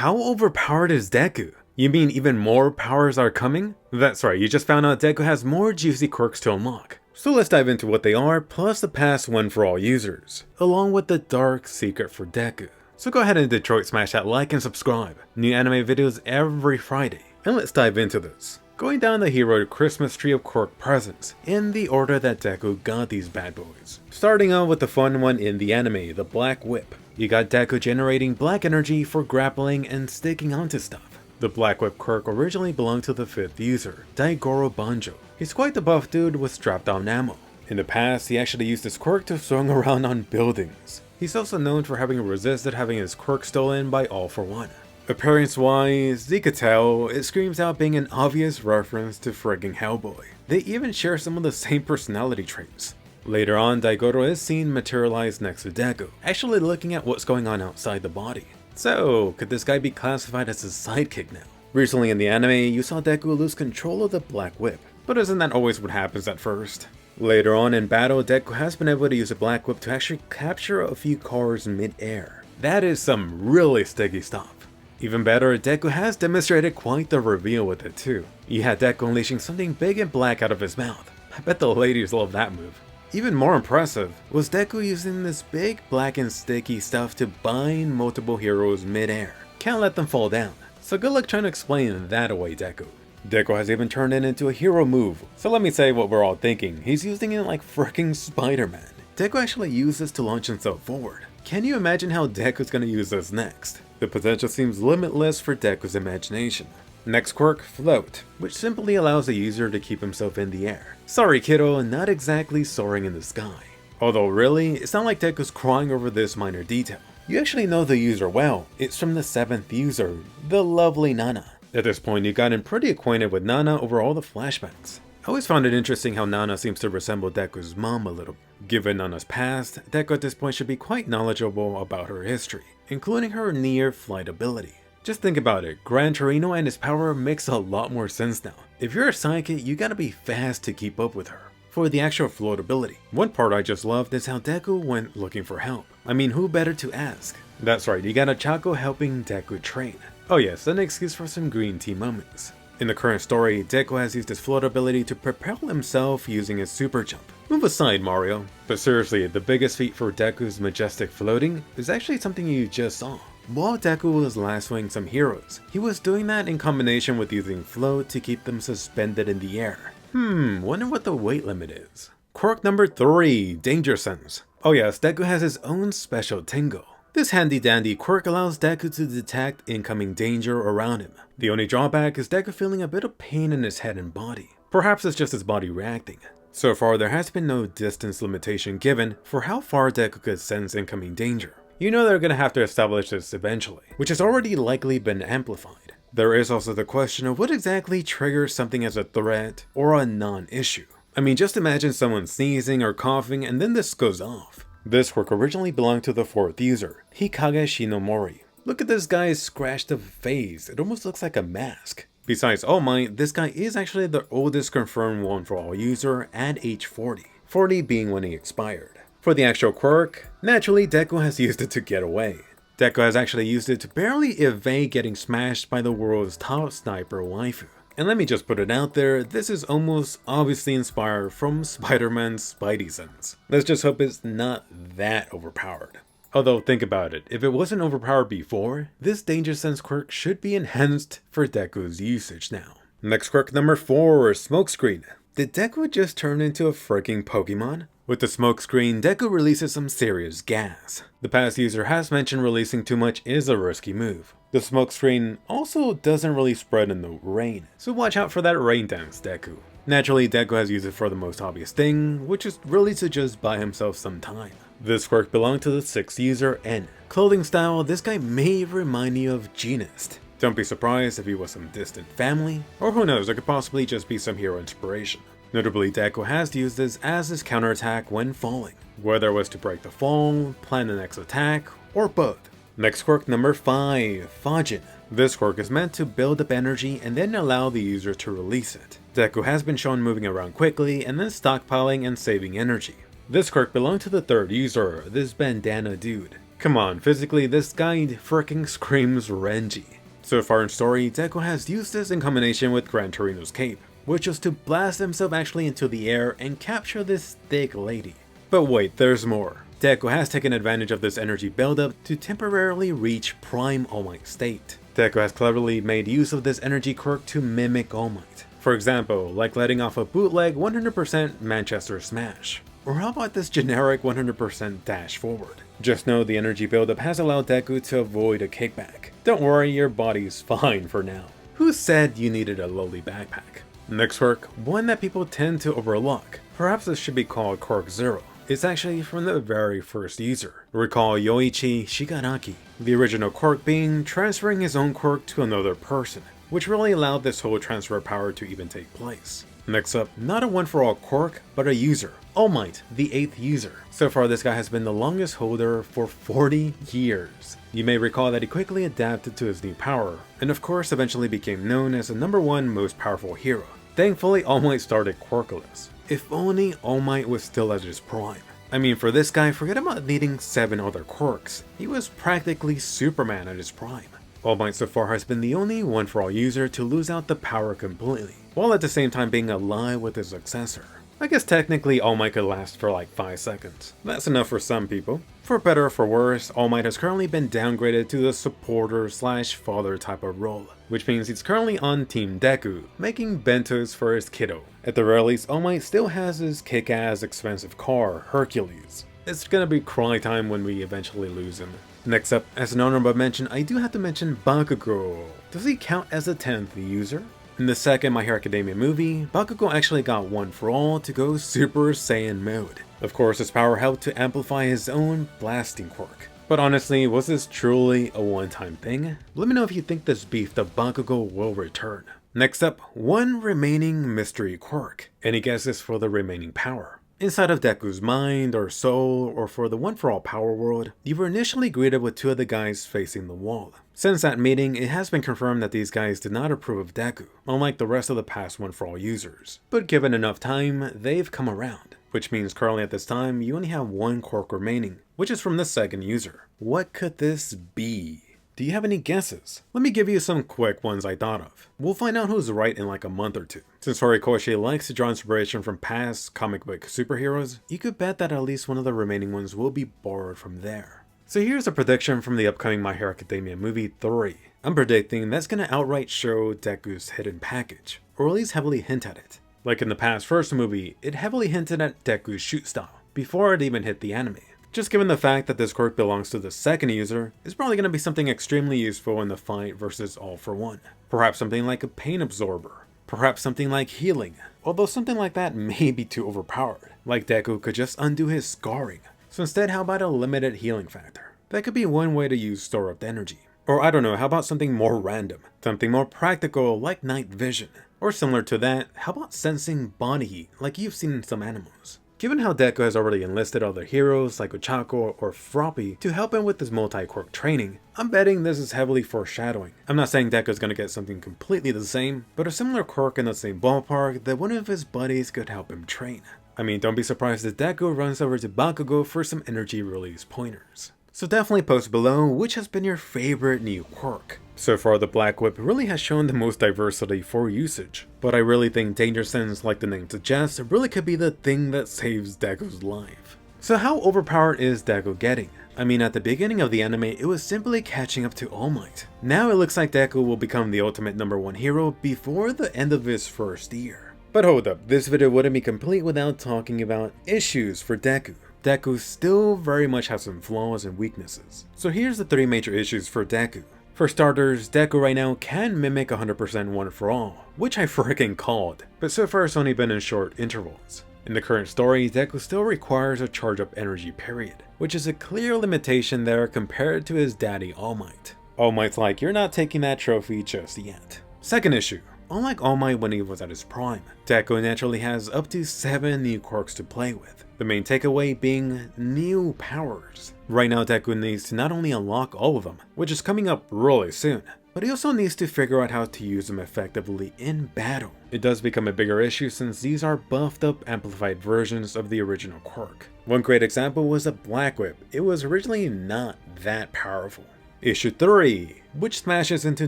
how overpowered is Deku? You mean even more powers are coming? That's right, you just found out Deku has more juicy quirks to unlock. So let's dive into what they are, plus the past one for all users, along with the dark secret for Deku. So go ahead and Detroit smash that like and subscribe. New anime videos every Friday. And let's dive into this. Going down the hero Christmas tree of quirk presents, in the order that Deku got these bad boys. Starting out with the fun one in the anime, the Blackwhip. You got Deku generating black energy for grappling and sticking onto stuff. The Blackwhip quirk originally belonged to the 5th user, Daigoro Banjo. He's quite the buff dude with strapped on ammo. In the past, he actually used his quirk to swing around on buildings. He's also known for having resisted having his quirk stolen by All for One. Appearance wise, you could tell, it screams out being an obvious reference to frigging Hellboy. They even share some of the same personality traits. Later on, Daigoro is seen materialized next to Deku, actually looking at what's going on outside the body. So, could this guy be classified as a sidekick now? Recently in the anime, you saw Deku lose control of the Blackwhip, but isn't that always what happens at first? Later on in battle, Deku has been able to use a Blackwhip to actually capture a few cars mid-air. That is some really sticky stuff. Even better, Deku has demonstrated quite the reveal with it too. You had Deku unleashing something big and black out of his mouth. I bet the ladies love that move. Even more impressive was Deku using this big black and sticky stuff to bind multiple heroes mid-air. Can't let them fall down, so good luck trying to explain that away, Deku. Deku has even turned it into a hero move, so let me say what we're all thinking, he's using it like fricking Spider-Man. Deku actually used this to launch himself forward. Can you imagine how Deku's gonna use this next? The potential seems limitless for Deku's imagination. Next quirk, Float, which simply allows the user to keep himself in the air. Sorry kiddo, not exactly soaring in the sky. Although really, it's not like Deku's crying over this minor detail. You actually know the user well, it's from the 7th user, the lovely Nana. At this point, you've gotten pretty acquainted with Nana over all the flashbacks. I always found it interesting how Nana seems to resemble Deku's mom a little. Given Nana's past, Deku at this point should be quite knowledgeable about her history, including her near flight ability. Just think about it, Gran Torino and his power makes a lot more sense now. If you're a sidekick, you gotta be fast to keep up with her. For the actual float ability, one part I just loved is how Deku went looking for help. I mean, who better to ask? That's right, you got a Chaco helping Deku train. Oh yes, an excuse for some green tea moments. In the current story, Deku has used his float ability to propel himself using his super jump. Move aside, Mario. But seriously, the biggest feat for Deku's majestic floating is actually something you just saw. While Deku was lassoing some heroes, he was doing that in combination with using float to keep them suspended in the air. Wonder what the weight limit is. Quirk number 3, Danger Sense. Oh yes, Deku has his own special tingle. This handy dandy quirk allows Deku to detect incoming danger around him. The only drawback is Deku feeling a bit of pain in his head and body. Perhaps it's just his body reacting. So far, there has been no distance limitation given for how far Deku could sense incoming danger. You know they're gonna have to establish this eventually, which has already likely been amplified. There is also the question of what exactly triggers something as a threat or a non-issue. I mean, just imagine someone sneezing or coughing and then this goes off. This quirk originally belonged to the 4th user, Hikage Shinomori. Look at this guy's scratched up face, it almost looks like a mask. Besides, oh my, this guy is actually the oldest confirmed one for all user at age 40. 40 being when he expired. For the actual quirk, naturally Deku has used it to get away. Deku has actually used it to barely evade getting smashed by the world's top sniper waifu. And let me just put it out there, this is almost obviously inspired from Spider-Man's Spidey sense. Let's just hope it's not that overpowered. Although think about it, if it wasn't overpowered before, this Danger Sense quirk should be enhanced for Deku's usage now. Next quirk number 4, Smokescreen. Did Deku just turn into a freaking Pokemon? With the Smokescreen, Deku releases some serious gas. The past user has mentioned releasing too much is a risky move. The Smokescreen also doesn't really spread in the rain, so watch out for that rain dance, Deku. Naturally, Deku has used it for the most obvious thing, which is really to just buy himself some time. This quirk belonged to the 6th user, N. Clothing style, this guy may remind you of Genist. Don't be surprised if he was some distant family, or who knows, it could possibly just be some hero inspiration. Notably, Deku has used this as his counterattack when falling, whether it was to break the fall, plan the next attack, or both. Next quirk number 5, Fajin. This quirk is meant to build up energy and then allow the user to release it. Deku has been shown moving around quickly and then stockpiling and saving energy. This quirk belonged to the 3rd user, this bandana dude. Come on, physically this guy fricking screams Renji. So far in story, Deku has used this in combination with Gran Torino's cape, which was to blast himself actually into the air and capture this thick lady. But wait, there's more. Deku has taken advantage of this energy buildup to temporarily reach Prime All Might state. Deku has cleverly made use of this energy quirk to mimic All Might. For example, like letting off a bootleg 100% Manchester Smash. Or how about this generic 100% dash forward? Just know the energy buildup has allowed Deku to avoid a kickback. Don't worry, your body's fine for now. Who said you needed a lowly backpack? Next quirk, one that people tend to overlook. Perhaps this should be called Quirk 0. It's actually from the very first user. Recall Yoichi Shigaraki, the original quirk being transferring his own quirk to another person, which really allowed this whole transfer power to even take place. Next up, not a one-for-all quirk, but a user. All Might, the 8th user. So far this guy has been the longest holder for 40 years. You may recall that he quickly adapted to his new power, and of course eventually became known as the #1 most powerful hero. Thankfully All Might started quirkless. If only All Might was still at his prime. I mean, for this guy, forget about needing 7 other quirks. He was practically Superman at his prime. All Might so far has been the only one-for-all user to lose out the power completely, while at the same time being alive with his successor. I guess technically All Might could last for like 5 seconds. That's enough for some people. For better or for worse, All Might has currently been downgraded to the supporter/father type of role, which means he's currently on Team Deku, making bentos for his kiddo. At the very least, All Might still has his kick-ass expensive car, Hercules. It's gonna be cry time when we eventually lose him. Next up, as an honorable mention, I do have to mention Bakugo. Does he count as a 10th user? In the second My Hero Academia movie, Bakugo actually got one for all to go Super Saiyan mode. Of course, his power helped to amplify his own blasting quirk. But honestly, was this truly a one-time thing? Let me know if you think this beefed up Bakugo will return. Next up, one remaining mystery quirk. Any guesses for the remaining power? Inside of Deku's mind or soul, or for the one-for-all power world, you were initially greeted with 2 of the guys facing the wall. Since that meeting, it has been confirmed that these guys did not approve of Deku, unlike the rest of the past one-for-all users. But given enough time, they've come around, which means currently at this time, you only have 1 quirk remaining, which is from the second user. What could this be? Do you have any guesses? Let me give you some quick ones I thought of. We'll find out who's right in like a month or 2. Since Horikoshi likes to draw inspiration from past comic book superheroes, you could bet that at least one of the remaining ones will be borrowed from there. So here's a prediction from the upcoming My Hero Academia movie 3. I'm predicting that's gonna outright show Deku's hidden package, or at least heavily hint at it. Like in the past first movie, it heavily hinted at Deku's shoot style, before it even hit the anime. Just given the fact that this quirk belongs to the second user, it's probably going to be something extremely useful in the fight versus All for One. Perhaps something like a pain absorber. Perhaps something like healing. Although something like that may be too overpowered. Like Deku could just undo his scarring. So instead, how about a limited healing factor? That could be one way to use store-up energy. Or I don't know, how about something more random? Something more practical like night vision. Or similar to that, how about sensing body heat like you've seen in some animals? Given how Deku has already enlisted other heroes like Ochako or Froppy to help him with his multi-quirk training, I'm betting this is heavily foreshadowing. I'm not saying Deku is going to get something completely the same, but a similar quirk in the same ballpark that one of his buddies could help him train. I mean, don't be surprised if Deku runs over to Bakugo for some energy release pointers. So definitely post below which has been your favorite new quirk. So far the Blackwhip really has shown the most diversity for usage, but I really think Danger Sense, like the name suggests, really could be the thing that saves Deku's life. So how overpowered is Deku getting? I mean, at the beginning of the anime, it was simply catching up to All Might. Now it looks like Deku will become the ultimate #1 hero before the end of his first year. But hold up, this video wouldn't be complete without talking about issues for Deku. Deku still very much has some flaws and weaknesses. So here's the 3 major issues for Deku. For starters, Deku right now can mimic 100% one for all, which I freaking called, but so far it's only been in short intervals. In the current story, Deku still requires a charge up energy period, which is a clear limitation there compared to his daddy All Might. All Might's like, you're not taking that trophy just yet. Second issue. Unlike All Might when he was at his prime, Deku naturally has up to 7 new quirks to play with. The main takeaway being new powers. Right now Deku needs to not only unlock all of them, which is coming up really soon, but he also needs to figure out how to use them effectively in battle. It does become a bigger issue since these are buffed up amplified versions of the original quirk. One great example was a Blackwhip. It was originally not that powerful. Issue 3, which smashes into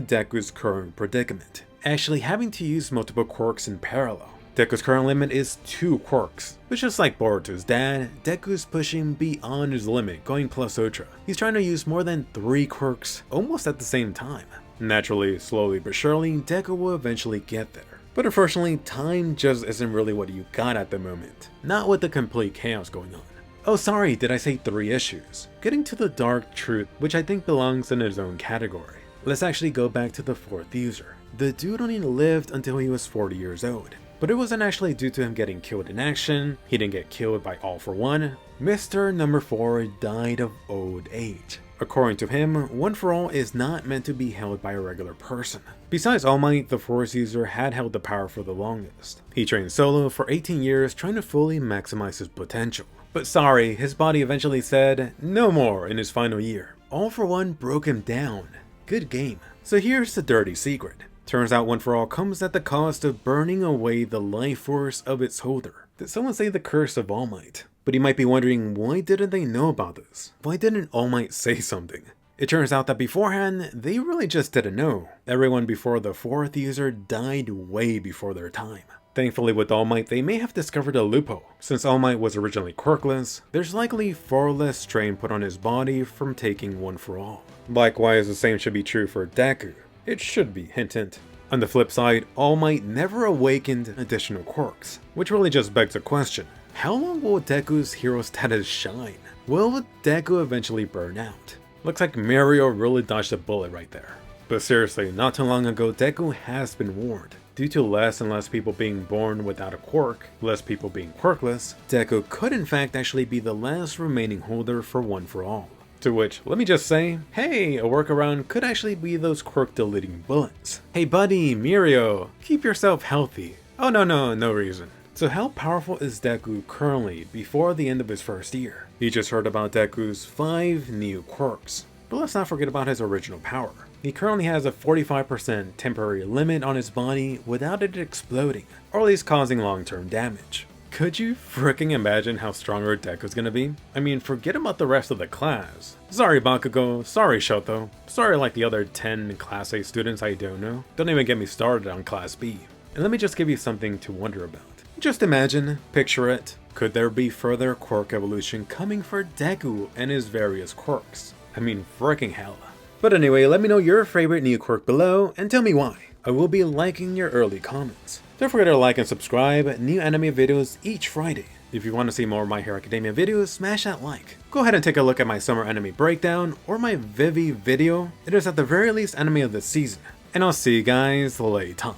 Deku's current predicament, actually having to use multiple quirks in parallel. Deku's current limit is 2 quirks, but just like Boruto's dad, Deku's pushing beyond his limit, going plus ultra. He's trying to use more than 3 quirks almost at the same time. Naturally, slowly but surely, Deku will eventually get there. But unfortunately, time just isn't really what you got at the moment, not with the complete chaos going on. Oh sorry, did I say 3 issues? Getting to the dark truth, which I think belongs in its own category. Let's actually go back to the 4th user. The dude only lived until he was 40 years old. But it wasn't actually due to him getting killed in action, he didn't get killed by All For One. Mr. Number 4 died of old age. According to him, One For All is not meant to be held by a regular person. Besides All Might, the Force user had held the power for the longest. He trained solo for 18 years trying to fully maximize his potential. But sorry, his body eventually said no more in his final year. All For One broke him down. Good game. So here's the dirty secret. Turns out One For All comes at the cost of burning away the life force of its holder. Did someone say the curse of All Might? But you might be wondering, why didn't they know about this? Why didn't All Might say something? It turns out that beforehand, they really just didn't know. Everyone before the 4th user died way before their time. Thankfully with All Might, they may have discovered a loophole. Since All Might was originally quirkless, there's likely far less strain put on his body from taking One For All. Likewise, the same should be true for Deku. It should be, hint hint. On the flip side, All Might never awakened additional quirks, which really just begs a question. How long will Deku's hero status shine? Will Deku eventually burn out? Looks like Mario really dodged a bullet right there. But seriously, not too long ago, Deku has been warned. Due to less and less people being born without a quirk, less people being quirkless, Deku could in fact actually be the last remaining holder for One For All. To which, let me just say, hey, a workaround could actually be those quirk deleting bullets. Hey buddy, Mirio, keep yourself healthy. Oh no reason. So how powerful is Deku currently before the end of his first year? You just heard about Deku's 5 new quirks. But let's not forget about his original power. He currently has a 45% temporary limit on his body without it exploding, or at least causing long-term damage. Could you fricking imagine how stronger Deku's gonna be? I mean, forget about the rest of the class. Sorry Bakugo, sorry Shoto, sorry like the other 10 Class A students I don't know. Don't even get me started on Class B. And let me just give you something to wonder about. Just imagine, picture it, could there be further quirk evolution coming for Deku and his various quirks? I mean, fricking hell. But anyway, let me know your favorite new quirk below and tell me why. I will be liking your early comments. Don't forget to like and subscribe, new anime videos each Friday. If you want to see more My Hero Academia videos, smash that like. Go ahead and take a look at my summer anime breakdown or my Vivi video. It is at the very least anime of the season. And I'll see you guys later.